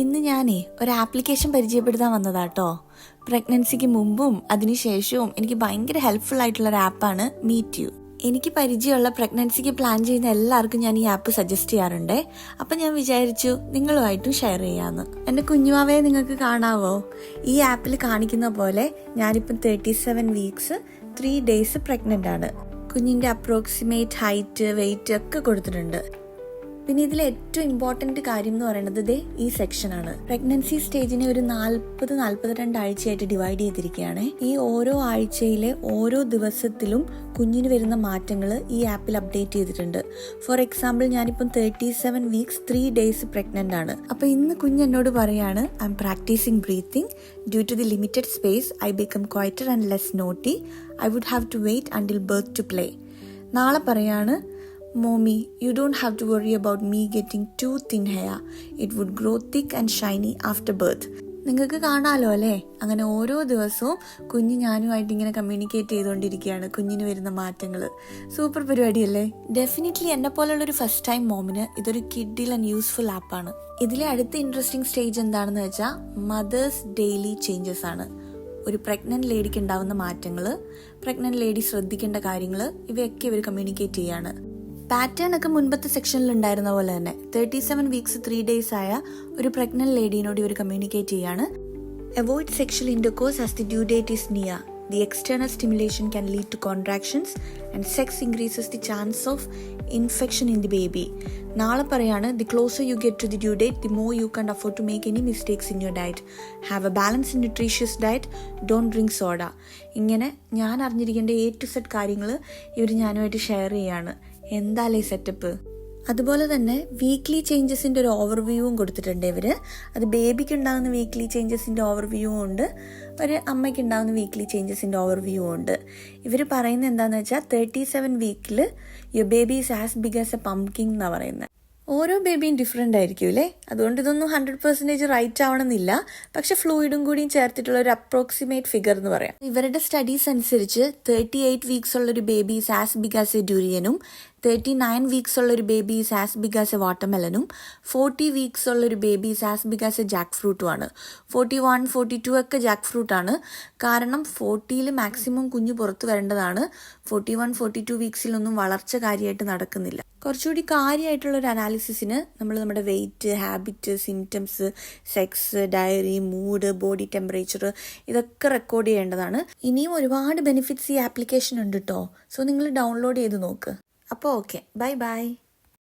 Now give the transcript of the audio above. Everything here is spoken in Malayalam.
ഇന്ന് ഞാനേ ഒരു ആപ്ലിക്കേഷൻ പരിചയപ്പെടുത്താൻ വന്നതാട്ടോ. പ്രഗ്നൻസിക്ക് മുമ്പും അതിനുശേഷവും എനിക്ക് ഭയങ്കര ഹെൽപ്ഫുൾ ആയിട്ടുള്ള ഒരു ആപ്പാണ് മീറ്റ് യു. എനിക്ക് പരിചയമുള്ള പ്രഗ്നൻസിക്ക് പ്ലാൻ ചെയ്യുന്ന എല്ലാവർക്കും ഞാൻ ഈ ആപ്പ് സജസ്റ്റ് ചെയ്യാറുണ്ട്. അപ്പം ഞാൻ വിചാരിച്ചു നിങ്ങളുമായിട്ടും ഷെയർ ചെയ്യാമെന്ന്. എൻ്റെ കുഞ്ഞുമാവയെ നിങ്ങൾക്ക് കാണാവോ? ഈ ആപ്പിൽ കാണിക്കുന്ന പോലെ ഞാനിപ്പം 37 വീക്സ് 3 days പ്രഗ്നൻ്റ് ആണ്. കുഞ്ഞിൻ്റെ അപ്രോക്സിമേറ്റ് ഹൈറ്റ്, വെയിറ്റ് ഒക്കെ കൊടുത്തിട്ടുണ്ട്. പിന്നെ ഇതിൽ ഏറ്റവും ഇമ്പോർട്ടന്റ് കാര്യം എന്ന് പറയുന്നത് ഈ സെക്ഷനാണ്. പ്രഗ്നൻസി സ്റ്റേജിനെ ഒരു 40-42 ആഴ്ചയായിട്ട് ഡിവൈഡ് ചെയ്തിരിക്കുകയാണ്. ഈ ഓരോ ആഴ്ചയിലെ ഓരോ ദിവസത്തിലും കുഞ്ഞിന് വരുന്ന മാറ്റങ്ങൾ ഈ ആപ്പിൽ അപ്ഡേറ്റ് ചെയ്തിട്ടുണ്ട്. ഫോർ എക്സാമ്പിൾ ഞാനിപ്പം 37 വീക്സ് 3 days പ്രഗ്നന്റ് ആണ്. അപ്പൊ ഇന്ന് കുഞ്ഞ് എന്നോട് പറയാണ്, I am practising breathing. Due to the limited space I become quieter and less naughty. I would have to wait until birth to play. നാളെ പറയാണ്, Mommy, you don't have to worry about me getting too thin hair. It would grow thick and shiny after birth. നിങ്ങൾക്ക് കാണാലോ അല്ലേ? അങ്ങനെ ഓരോ ദിവസവും കുഞ്ഞ് ഞാനുമായിട്ട് ഇങ്ങനെ കമ്മ്യൂണിക്കേറ്റ് ചെയ്തുകൊണ്ടിരിക്കുകയാണ് കുഞ്ഞിന് വരുന്ന മാറ്റങ്ങൾ. സൂപ്പർ പരിപാടിയല്ലേ? ഡെഫിനറ്റ്ലി എന്നെ പോലുള്ളൊരു ഫസ്റ്റ് ടൈം മോമിന് ഇതൊരു കിഡിൽ ആൻഡ് യൂസ്ഫുൾ ആപ്പാണ്. ഇതിലെ അടുത്ത ഇൻട്രസ്റ്റിംഗ് സ്റ്റേജ് എന്താണെന്ന് വെച്ചാൽ മദേഴ്സ് ഡെയിലി ചേഞ്ചസ് ആണ്. ഒരു പ്രഗ്നന്റ് ലേഡിക്ക് ഉണ്ടാവുന്ന മാറ്റങ്ങൾ, പ്രഗ്നന്റ് ലേഡി ശ്രദ്ധിക്കേണ്ട കാര്യങ്ങൾ, ഇവയൊക്കെ ഇവർ കമ്മ്യൂണിക്കേറ്റ് ചെയ്യാണ്. പാറ്റേൺ ഒക്കെ മുൻപത്തെ സെക്ഷനിൽ ഉണ്ടായിരുന്ന പോലെ തന്നെ 37 വീക്സ് 3 days ആയ ഒരു പ്രഗ്നന്റ് ലേഡിയോട് ഇവർ കമ്മ്യൂണിക്കേറ്റ് ചെയ്യാണ്. Avoid sexual intercourse as the due date is near. The external stimulation can lead to contractions and sex increases the chance of infection in the baby. നാളെ പറയാണ്, the closer you get to the due date, the more you can't afford to make any mistakes in your diet. Have a balanced and nutritious diet. Don't drink soda. ഇങ്ങനെ ഞാൻ അറിഞ്ഞിരിക്കേണ്ട A to Z കാര്യങ്ങൾ ഇവർ ഞാനുമായിട്ട് ഷെയർ ചെയ്യാണ്. എന്താല്ലേ സെറ്റപ്പ്? അതുപോലെ തന്നെ വീക്ക്ലി ചേഞ്ചസിൻ്റെ ഒരു ഓവർവ്യൂവും കൊടുത്തിട്ടുണ്ട് ഇവർ. അത് ബേബിക്ക് ഉണ്ടാകുന്ന വീക്ക്ലി ചേഞ്ചസിൻ്റെ ഓവർവ്യൂവും ഉണ്ട്, ഒരു അമ്മയ്ക്ക് ഉണ്ടാകുന്ന വീക്ക്ലി ചേഞ്ചസിൻ്റെ ഓവർവ്യൂവും ഉണ്ട്. ഇവർ പറയുന്നത് എന്താണെന്ന് വെച്ചാൽ 37 വീക്കിൽ your baby is as big as a pumpkin എന്നാണ് പറയുന്നത്. ഓരോ ബേബിയും ഡിഫറെൻ്റ് ആയിരിക്കും അല്ലേ? അതുകൊണ്ട് ഇതൊന്നും 100% റൈറ്റ് ആവണമെന്നില്ല. പക്ഷെ ഫ്ലൂയിഡും കൂടിയും ചേർത്തിട്ടുള്ള ഒരു അപ്രോക്സിമേറ്റ് ഫിഗർ എന്ന് പറയാം. ഇവരുടെ സ്റ്റഡീസ് അനുസരിച്ച് 38 വീക്സ് ഉള്ള ഒരു baby is as big as a ഡ്യൂരിയനും, 39 വീക്സ് ഉള്ള ഒരു baby is as big as a വാട്ടർമെലനും, 40 വീക്സ് ഉള്ള ഒരു baby is as big as a ജാക്ക് ഫ്രൂട്ടും ആണ്. 41, 42 ഒക്കെ ജാക്ക് ഫ്രൂട്ട് ആണ്. കാരണം 40 മാക്സിമം കുഞ്ഞ് പുറത്ത് വരേണ്ടതാണ്. 41, 42 വീക്സിലൊന്നും വളർച്ച കാര്യമായിട്ട് നടക്കുന്നില്ല. കുറച്ചുകൂടി കാര്യമായിട്ടുള്ളൊരു അനാലിസിസിന് നമ്മൾ നമ്മുടെ weight, habit, symptoms, sex, diary, mood, body temperature ഇതൊക്കെ റെക്കോർഡ് ചെയ്യേണ്ടതാണ്. ഇനിയും ഒരുപാട് ബെനിഫിറ്റ്സ് ഈ ആപ്ലിക്കേഷൻ ഉണ്ട് കേട്ടോ. സോ നിങ്ങൾ ഡൗൺലോഡ് ചെയ്ത് നോക്ക്. അപ്പോൾ ഓക്കെ, ബൈ ബൈ.